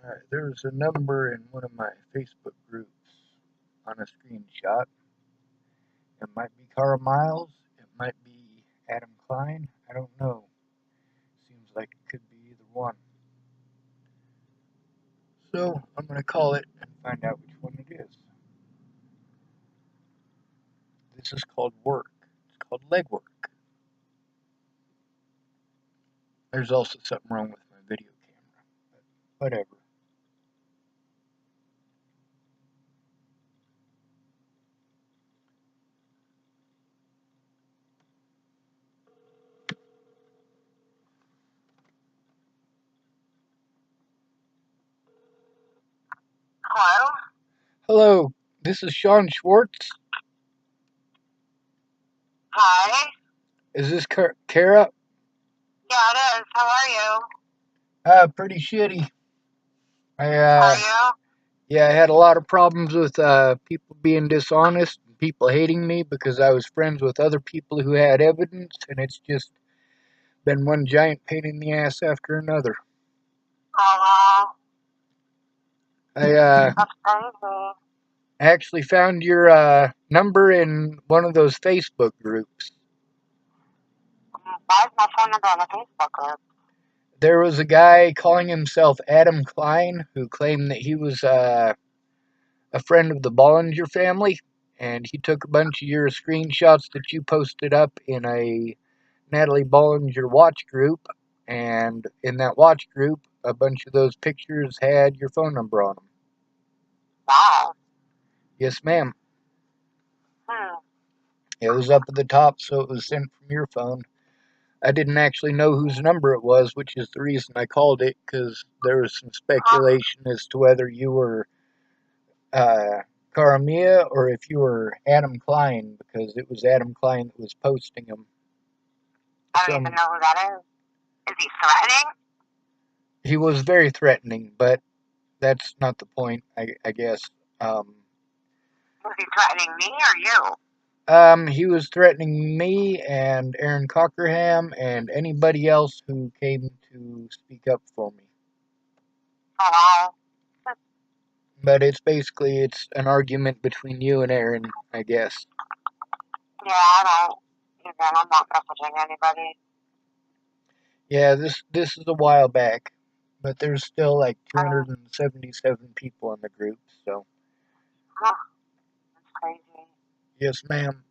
Alright, there's a number in one of my Facebook groups on a screenshot. It might be Carl Miles, it might be Adam Klein, I don't know. Seems like it could be either one. So I'm going to call it and find out which one it is. This is called work. It's called legwork. There's also something wrong with my video camera, but whatever. Hello? Hello, this is Sean Schwartz. Hi? Is this Kara? Yeah, it is. How are you? Pretty shitty. Are you? Yeah, I had a lot of problems with people being dishonest and people hating me because I was friends with other people who had evidence, and it's just been one giant pain in the ass after another. Oh, I that's crazy. actually found your number in one of those Facebook groups. Why is my phone number on the Facebook group? There was a guy calling himself Adam Klein who claimed that he was a friend of the Bollinger family, and he took a bunch of your screenshots that you posted up in a Natalie Bollinger watch group, and in that watch group, a bunch of those pictures had your phone number on them. Wow. Yes, ma'am. Hmm. It was up at the top, so it was sent from your phone. I didn't actually know whose number it was, which is the reason I called it, because there was some speculation as to whether you were caramia or if you were Adam Klein, because it was Adam Klein that was posting them. I don't even know who that is. Is he threatening? He was very threatening, but that's not the point, I guess. Was he threatening me or you? He was threatening me and Aaron Cockerham and anybody else who came to speak up for me. Oh, wow. But it's an argument between you and Aaron, I guess. Yeah, I don't even. I'm not messaging anybody. Yeah, this is a while back, but there's still like 277 people in the group, so. Huh. That's crazy. Yes, ma'am.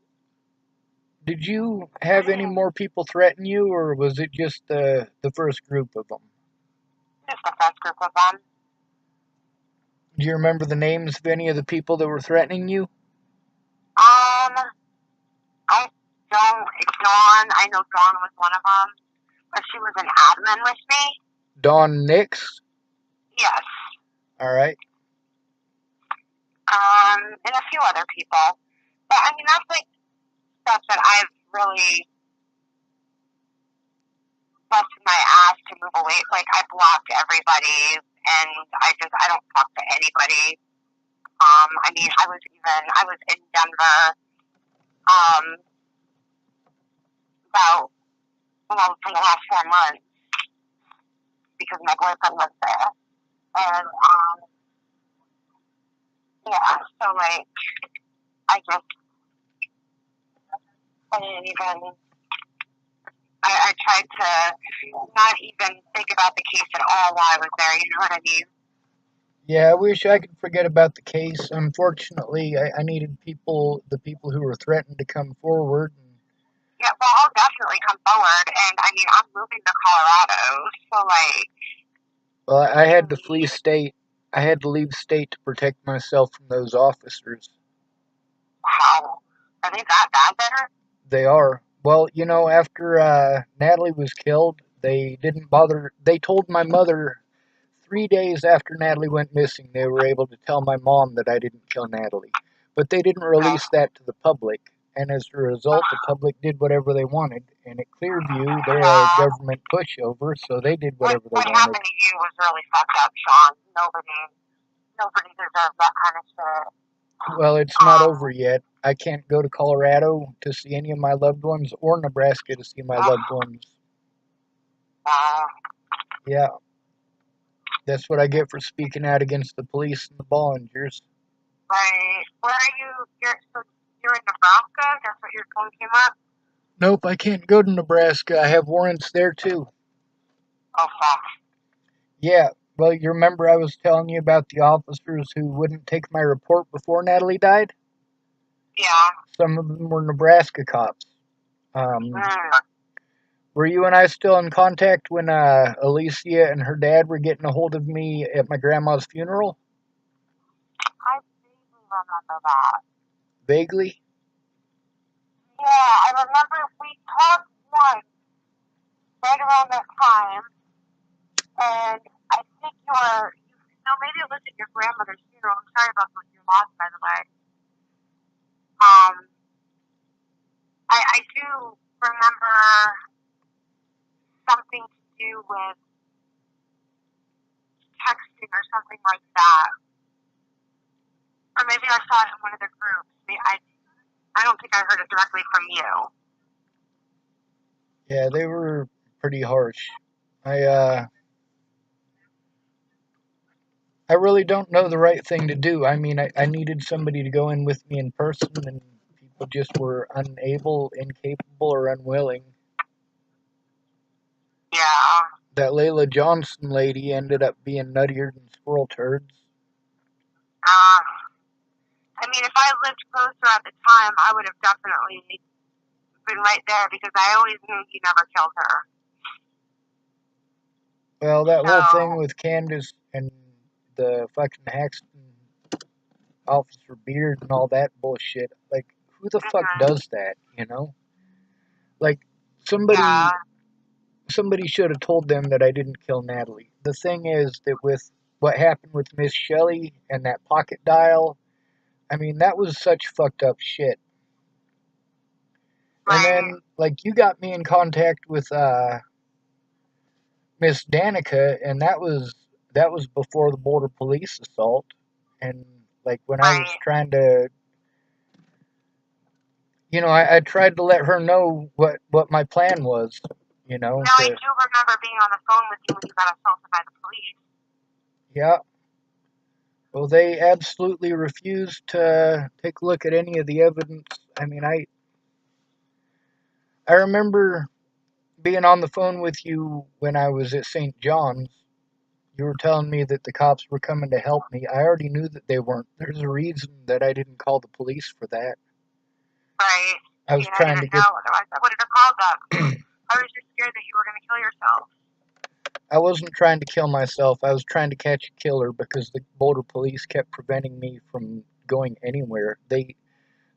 Did you have any more people threaten you, or was it just the first group of them? Just the first group of them. Do you remember the names of any of the people that were threatening you? I don't. It's Dawn. I know Dawn was one of them, but she was an admin with me. Dawn Nix? Yes. All right. And a few other people. But I mean, that's like stuff that I've really busted my ass to move away. Like, I blocked everybody, and I don't talk to anybody. I mean, I was in Denver, about, for the last 4 months because my boyfriend was there. And, yeah, so, like, I didn't even, I tried to not even think about the case at all while I was there, you know what I mean? Yeah, I wish I could forget about the case. Unfortunately, I needed the people who were threatened to come forward. Yeah, well, I'll definitely come forward, and I mean, I'm moving to Colorado, so, like... Well, I had to flee state. I had to leave state to protect myself from those officers. Wow. Are they that bad there? They are. Well, after Natalie was killed, they didn't bother. They told my mother 3 days after Natalie went missing, they were able to tell my mom that I didn't kill Natalie. But they didn't release that to the public. And as a result, the public did whatever they wanted. And at Clearview, they're a government pushover, so they did whatever they wanted. What happened to you was really fucked up, Sean. Nobody deserves that kind of shit. Well, it's not over yet. I can't go to Colorado to see any of my loved ones or Nebraska to see my loved ones. Wow. Yeah. That's what I get for speaking out against the police and the Bollingers. Right. Where are you? You're in Nebraska? That's what your phone came up? Nope, I can't go to Nebraska. I have warrants there too. Oh, fuck. Yeah, well, you remember I was telling you about the officers who wouldn't take my report before Natalie died? Yeah. Some of them were Nebraska cops. Um, Mm. were you and I still in contact when Alicia and her dad were getting a hold of me at my grandma's funeral? I vaguely remember that. Vaguely? Yeah, I remember we talked once right around that time, and I think no, maybe it was at your grandmother's funeral. I'm sorry about your loss, by the way. Um, I do remember something to do with texting or something like that. Or maybe I saw it in one of the groups. I don't think I heard it directly from you. Yeah, they were pretty harsh. I I really don't know the right thing to do. I mean, I needed somebody to go in with me in person, and people just were unable, incapable, or unwilling. Yeah. That Layla Johnson lady ended up being nuttier than squirrel turds. Uh, I mean, if I lived closer at the time, I would have definitely been right there because I always knew you never killed her. Well, that whole thing So, with Candace and the fucking Haxton Officer Beard and all that bullshit. Like, who the fuck does that, you know? Like, yeah. somebody should have told them that I didn't kill Natalie. The thing is that with what happened with Miss Shelley and that pocket dial, I mean, that was such fucked up shit. And Right. then, like, you got me in contact with Miss Danica, and that was before the border police assault. And like when I was Right. trying to, I tried to let her know what my plan was. Now, I To do remember being on the phone with you when you got assaulted by the police. yeah. Well, they absolutely refused to take a look at any of the evidence. I mean, I remember being on the phone with you when I was at St. John's. You were telling me that the cops were coming to help me. I already knew that they weren't. There's a reason that I didn't call the police for that. Right. I was I trying to didn't get know. Otherwise, I would have called them. I was just scared that you were going to kill yourself. I wasn't trying to kill myself. I was trying to catch a killer because the border police kept preventing me from going anywhere.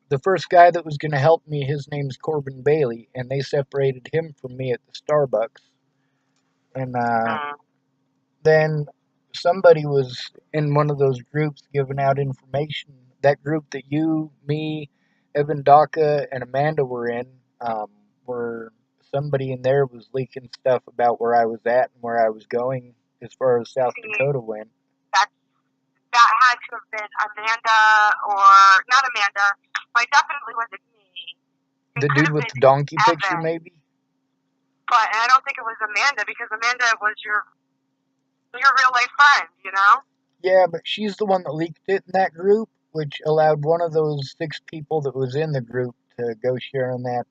The first guy that was going to help me, his name's Corbin Bailey, and they separated him from me at the Starbucks. And Mm. then somebody was in one of those groups giving out information. That group that you, me, Evan Daka, and Amanda were in, where somebody in there was leaking stuff about where I was at and where I was going as far as South See, Dakota went. that had to have been Amanda or not Amanda, but definitely wasn't me. It The could dude have with been the donkey picture, Evan, maybe? but I don't think it was Amanda because Amanda was your real life friend, you know? Yeah, but she's the one that leaked it in that group, which allowed one of those 6 people that was in the group to go sharing that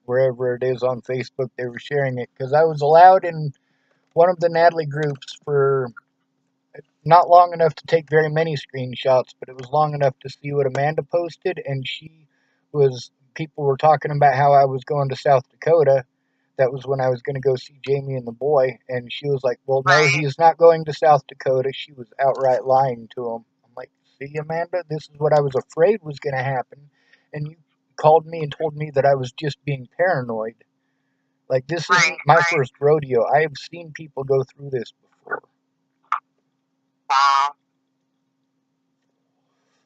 wherever it is on Facebook. They were sharing it because I was allowed in one of the Natalie groups for not long enough to take very many screenshots, but it was long enough to see what Amanda posted, and people were talking about how I was going to South Dakota. That was when I was going to go see Jamie and the boy, and she was like, well, no, Right, he's not going to South Dakota. She was outright lying to him. I'm like, see, Amanda, this is what I was afraid was going to happen, and you called me and told me that I was just being paranoid. Like, this right, isn't my right. first rodeo. I have seen people go through this before. Wow.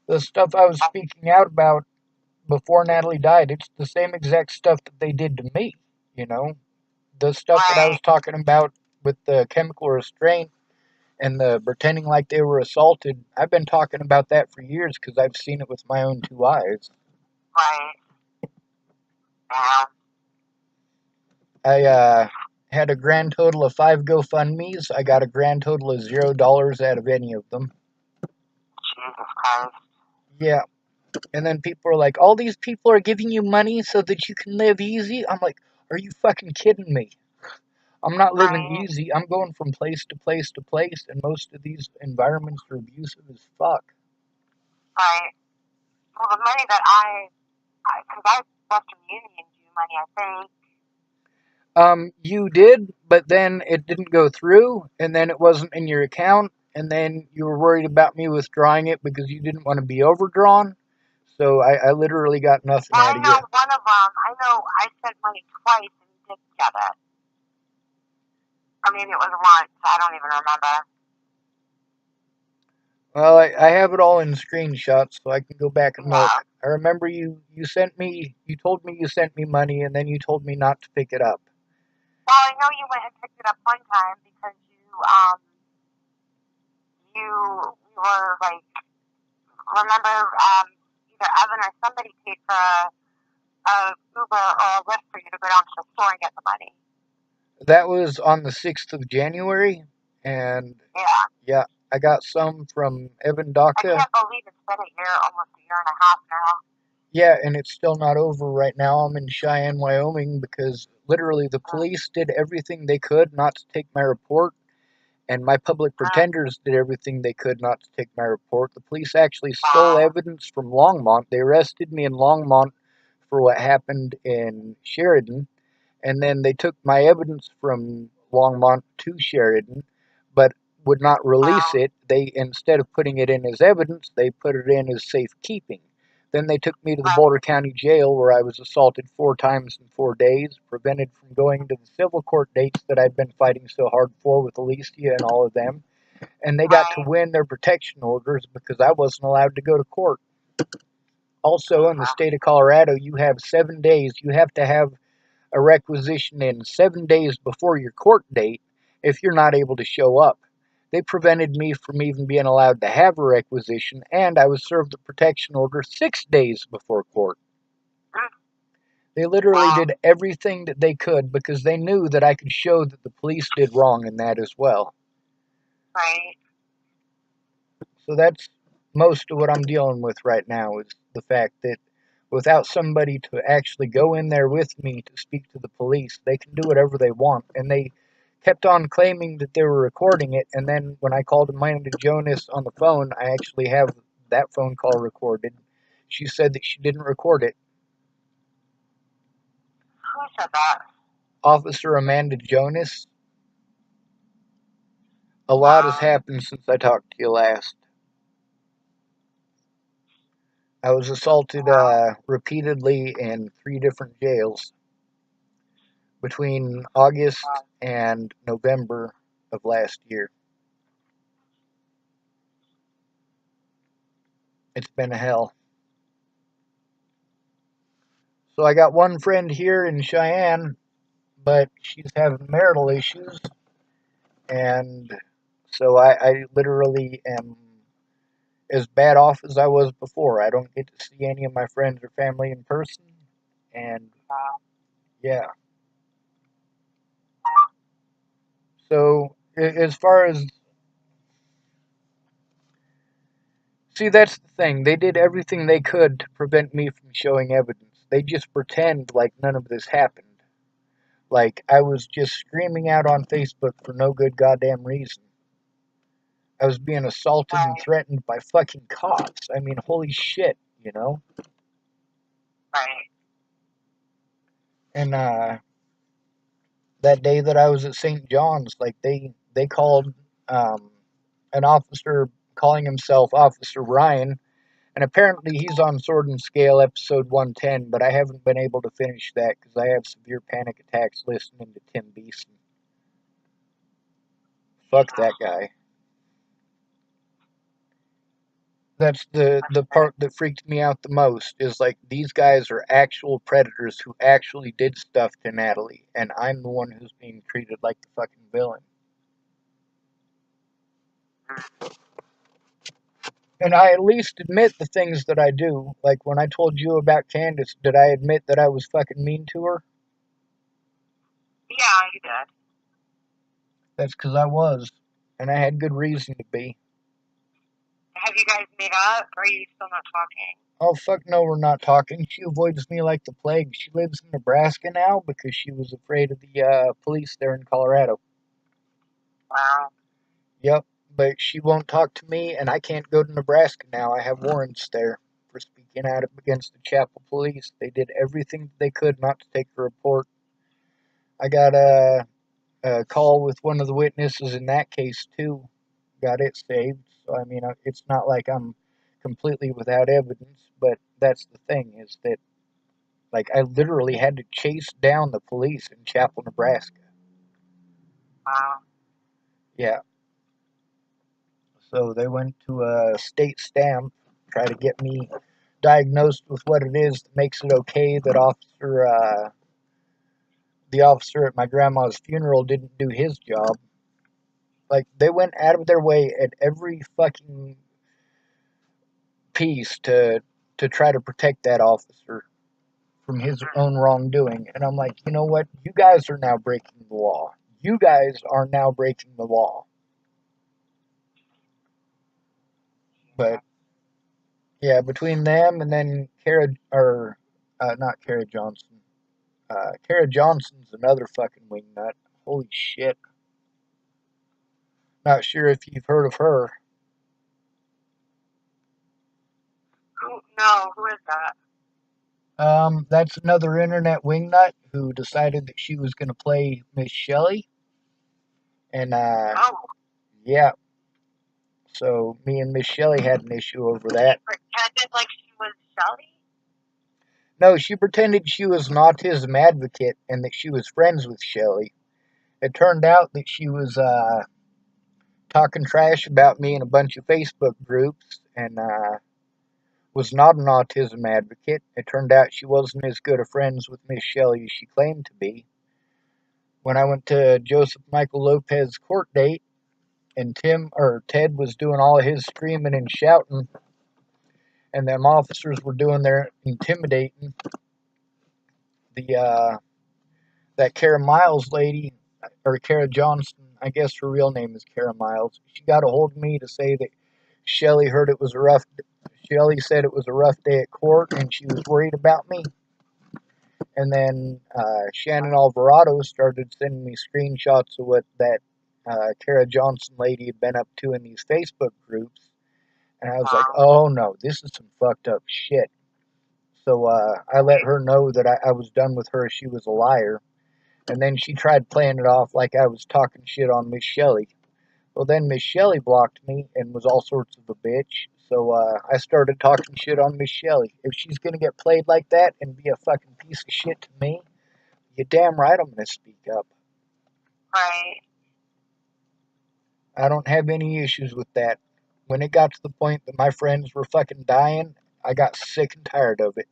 The stuff I was speaking out about before Natalie died, it's the same exact stuff that they did to me, you know? The stuff that I was Right, talking about with the chemical restraint and the pretending like they were assaulted, I've been talking about that for years because I've seen it with my own 2 eyes. right. Yeah. I Had a grand total of 5 GoFundMe's. I got a grand total of $0 out of any of them. Jesus Christ. Yeah. And then people are like, all these people are giving you money so that you can live easy? I'm like, are you fucking kidding me? I'm not living Right. easy. I'm going from place to place to place, and most of these environments are abusive as fuck. Right. Well, the money that because I Western Union you money, I think. You did, but then it didn't go through, and then it wasn't in your account, and then you were worried about me withdrawing it because you didn't want to be overdrawn. So I literally got nothing Well, out I of know you. one of them. I know I sent money twice and you didn't get it. Or maybe it was once. I don't even remember. Well, I have it all in screenshots, so I can go back and Yeah. look. I remember you told me you sent me money, and then you told me not to pick it up. Well, I know you went and picked it up one time because you were like, remember, either Evan or somebody paid for a Uber or a Lyft for you to go down to the store and get the money. That was on the 6th of January, and Yeah. yeah, I got some from Evan I Daka. can't believe it's been a year, almost a year and a half now. Yeah, and it's still not over right now. I'm in Cheyenne, Wyoming, because literally the police did everything they could not to take my report, and my public pretenders did everything they could not to take my report. The police actually stole Wow. evidence from Longmont. They arrested me in Longmont for what happened in Sheridan, and then they took my evidence from Longmont to Sheridan, but would not release Wow. it. They, instead of putting it in as evidence, they put it in as safekeeping. Then they took me to the Right. Boulder County Jail, where I was assaulted 4 times in 4 days, prevented from going to the civil court dates that I'd been fighting so hard for with Alicia and all of them. And they got to Right. win their protection orders because I wasn't allowed to go to court. Also, in the state of Colorado, you have 7 days. You have to have a requisition in 7 days before your court date if you're not able to show up. They prevented me from even being allowed to have a requisition, and I was served a protection order 6 days before court. They literally Wow. did everything that they could because they knew that I could show that the police did wrong in that as well. Right. So that's most of what I'm dealing with right now is the fact that without somebody to actually go in there with me to speak to the police, they can do whatever they want. And they kept on claiming that they were recording it. And then when I called Amanda Jonas on the phone, I actually have that phone call recorded. She said that she didn't record it. Who said that? Officer Amanda Jonas, a lot has Um, happened since I talked to you last. I was assaulted repeatedly in 3 different jails between August and November of last year. It's been a hell. So I got one friend here in Cheyenne, but she's having marital issues, and so I literally am as bad off as I was before. I don't get to see any of my friends or family in person, and yeah. So as far as see, that's the thing. They did everything they could to prevent me from showing evidence. They just pretend like none of this happened. Like I was just screaming out on Facebook for no good goddamn reason. I was being assaulted and right. threatened by fucking cops. I mean, holy shit, you know? Right. And that day that I was at St. John's, like they called an officer calling himself Officer Ryan. And apparently he's on Sword and Scale episode 110, but I haven't been able to finish that because I have severe panic attacks listening to Tim Beeson. Fuck that guy. That's the part that freaked me out the most is like these guys are actual predators who actually did stuff to Natalie, and I'm the one who's being treated like the fucking villain. And I at least admit the things that I do. Like when I told you about Candace, did I admit that I was fucking mean to her? Yeah, you did. That's because I was, and I had good reason to be. Have you guys made up, or are you still not talking? Oh, fuck no, we're not talking. She avoids me like the plague. She lives in Nebraska now because she was afraid of the police there in Colorado. Wow. Yep, but she won't talk to me, and I can't go to Nebraska now. I have warrants there for speaking out against the Chapel police. They did everything they could not to take a report. I got a call with one of the witnesses in that case, too. Got it saved. So, I mean, it's not like I'm completely without evidence, but that's the thing is that, like, I literally had to chase down the police in Chapel, Nebraska. Wow. Yeah. So they went to a state stamp, try to get me diagnosed with what it is that makes it okay that the officer at my grandma's funeral didn't do his job. Like they went out of their way at every fucking piece to try to protect that officer from his own wrongdoing. And I'm like, you know what? You guys are now breaking the law. You guys are now breaking the law. But yeah, between them and then not Kara Johnson. Kara Johnson's another fucking wingnut. Holy shit. Not sure if you've heard of her. Who? No. Who is that? That's another internet wingnut who decided that she was going to play Miss Shelley. And, Oh. yeah. So me and Miss Shelley had an issue over that. She pretended like she was Shelly? No, she pretended she was an autism advocate and that she was friends with Shelley. It turned out that she was, talking trash about me in a bunch of Facebook groups and, was not an autism advocate. It turned out she wasn't as good of friends with Miss Shelley as she claimed to be. When I went to Joseph Michael Lopez's court date and Ted was doing all of his screaming and shouting and them officers were doing their intimidating, the that Kara Miles lady or Kara Johnston, I guess her real name is Kara Miles. She got a hold of me to say that Shelley heard it was a rough Shelley said it was a rough day at court and she was worried about me. And then Shannon Alvarado started sending me screenshots of what that Kara Johnson lady had been up to in these Facebook groups. And I was like, oh no, this is some fucked up shit. So I let her know that I was done with her. She was a liar. And then she tried playing it off like I was talking shit on Miss Shelley. Well, then Miss Shelley blocked me and was all sorts of a bitch. So I started talking shit on Miss Shelley. If she's going to get played like that and be a fucking piece of shit to me, you're damn right I'm going to speak up. Right. I don't have any issues with that. When it got to the point that my friends were fucking dying, I got sick and tired of it.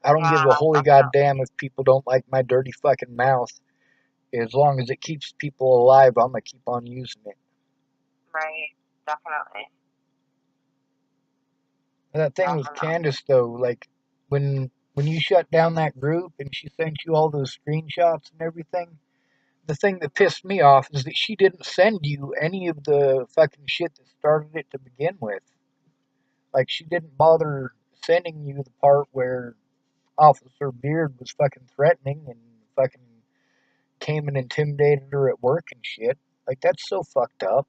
I don't give a holy goddamn if people don't like my dirty fucking mouth. As long as it keeps people alive, I'm going to keep on using it. Right. Definitely. That thing with Candace, though, like, when you shut down that group and she sent you all those screenshots and everything, the thing that pissed me off is that she didn't send you any of the fucking shit that started it to begin with. Like, she didn't bother sending you the part where Officer Beard was fucking threatening and fucking came and intimidated her at work and shit. Like, that's so fucked up.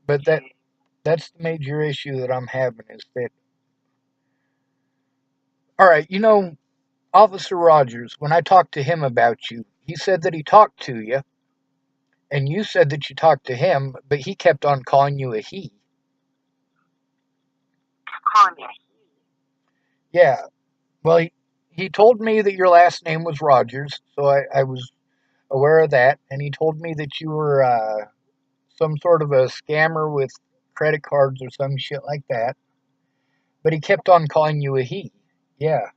But that's the major issue that I'm having is that, all right, Officer Rogers, when I talked to him about you, he said that he talked to you, and you said that you talked to him, but he kept on calling you a he. Calling me a he? Yeah. Well, he told me that your last name was Rogers, so I was aware of that, and he told me that you were some sort of a scammer with credit cards or some shit like that. But he kept on calling you a he. Yeah.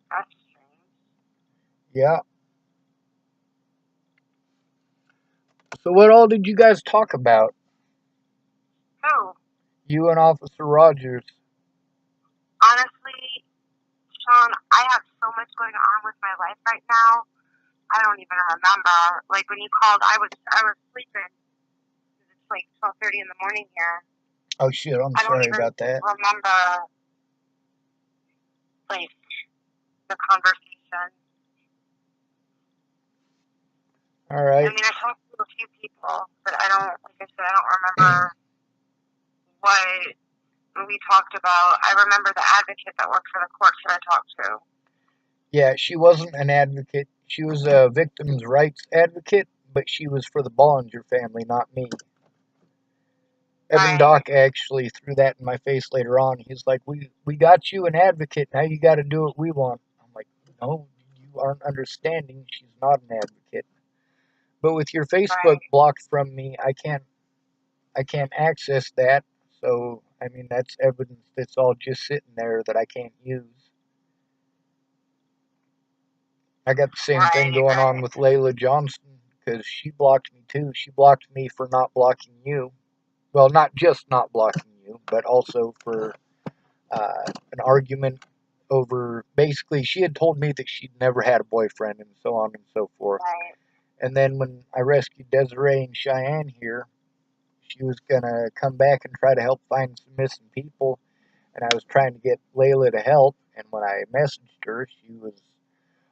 That's strange. Yeah. So what all did you guys talk about? Who? You and Officer Rogers. Honestly, Sean, I have so much going on with my life right now. I don't even remember. Like when you called, I was sleeping. It's like 12:30 in the morning here. Oh shit, I'm I don't sorry even about that. remember like the conversation. All right. I mean, I talked to a few people, but I don't, like I said, I don't remember what we talked about. I remember the advocate that worked for the courts that I talked to. Yeah, she wasn't an advocate. She was a victims' rights advocate, but she was for the Bollinger family, not me. Evan Right. Doc actually threw that in my face later on. He's like, we got you an advocate. Now you got to do what we want. I'm like, no, you aren't understanding. She's not an advocate. But with your Facebook Right. blocked from me, I can't access that. So I mean, that's evidence that's all just sitting there that I can't use. I got the same thing Right. going on Right. with Layla Johnson because she blocked me too. She blocked me for not blocking you. Well, not just not blocking you, but also for an argument over basically she had told me that she'd never had a boyfriend and so on and so forth. Right. And then when I rescued Desiree and Cheyenne here, she was gonna come back and try to help find some missing people, and I was trying to get Layla to help. And when I messaged her, she was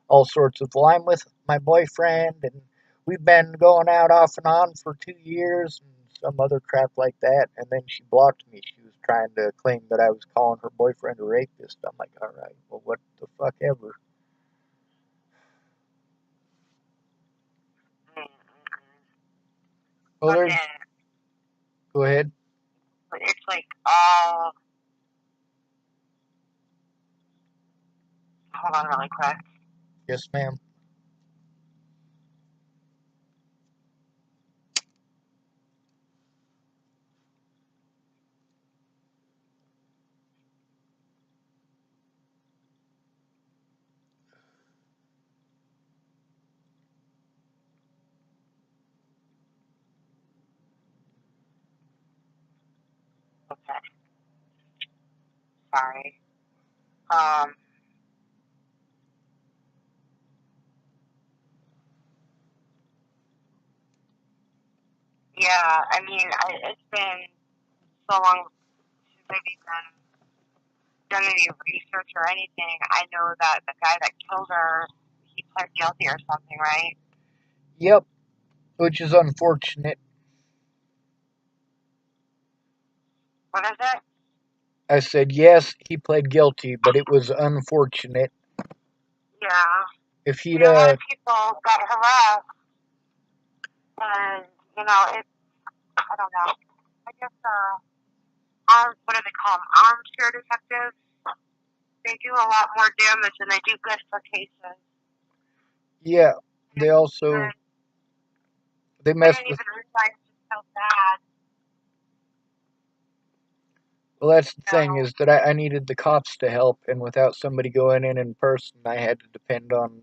all sorts of, well, I'm with my boyfriend, and we've been going out off and on for 2 years, and some other crap like that. And then she blocked me. She was trying to claim that I was calling her boyfriend a rapist. I'm like, all right, well, what the fuck ever. Well, Fucking, there's, go ahead. it's like all. Hold on, really quick. Yes, ma'am. Okay. Sorry. Um. Yeah. I mean, it's been so long since I've even done any research or anything. I know that the guy that killed her, he pled guilty or something, right? Yep, which is unfortunate. What is it? I said, yes, he pled guilty, but it was unfortunate. Yeah. If I he'd, mean, a lot of people got harassed, and you know, I don't know. I guess what do they call them? Armchair detectives. They do a lot more damage than they do good for cases. yeah, they also, And they I messed didn't with, even realize just how bad. well, that's the thing So, is that I needed the cops to help, and without somebody going in person, I had to depend on,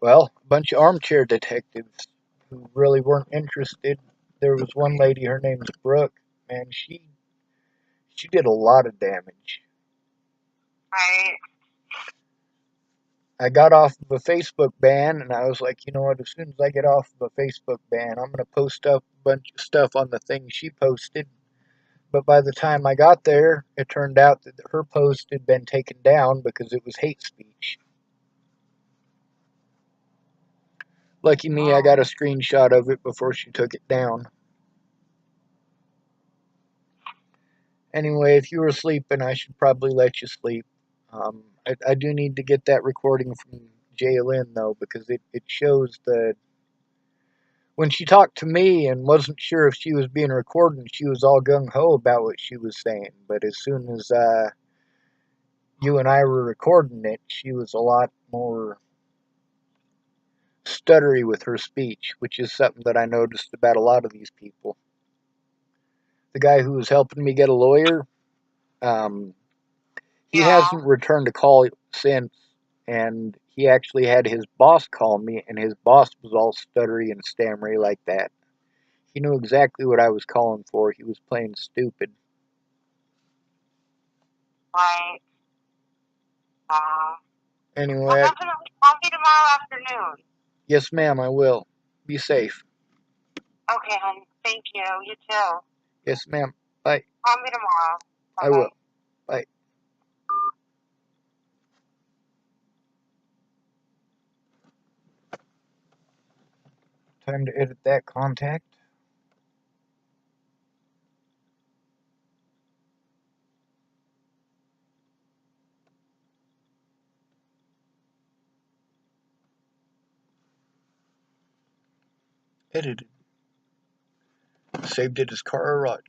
well, a bunch of armchair detectives who really weren't interested. There was one lady, her name's Brooke, man, she did a lot of damage. right, I got off of a Facebook ban, and I was like, you know what? As soon as I get off of a Facebook ban, I'm gonna post up a bunch of stuff on the things she posted. But by the time I got there, it turned out that her post had been taken down because it was hate speech. Lucky me, I got a screenshot of it before she took it down. Anyway, if you were sleeping, I should probably let you sleep. I do need to get that recording from jail in, though, because it shows that when she talked to me and wasn't sure if she was being recorded, she was all gung ho about what she was saying. But as soon as you and I were recording it, she was a lot more stuttery with her speech, which is something that I noticed about a lot of these people. The guy who was helping me get a lawyer, um, he yeah, hasn't returned a call since, and he actually had his boss call me, and his boss was all stuttery and stammery like that. He knew exactly what I was calling for. He was playing stupid. right. Well, Anyway, definitely call me tomorrow afternoon. yes, ma'am, I will. Be safe. Okay, honey. Thank you. You too. Yes, ma'am. Bye. Call me tomorrow. I will. Bye-bye. Bye. Time to edit that contact. Edited. Saved it as Cara Rogers.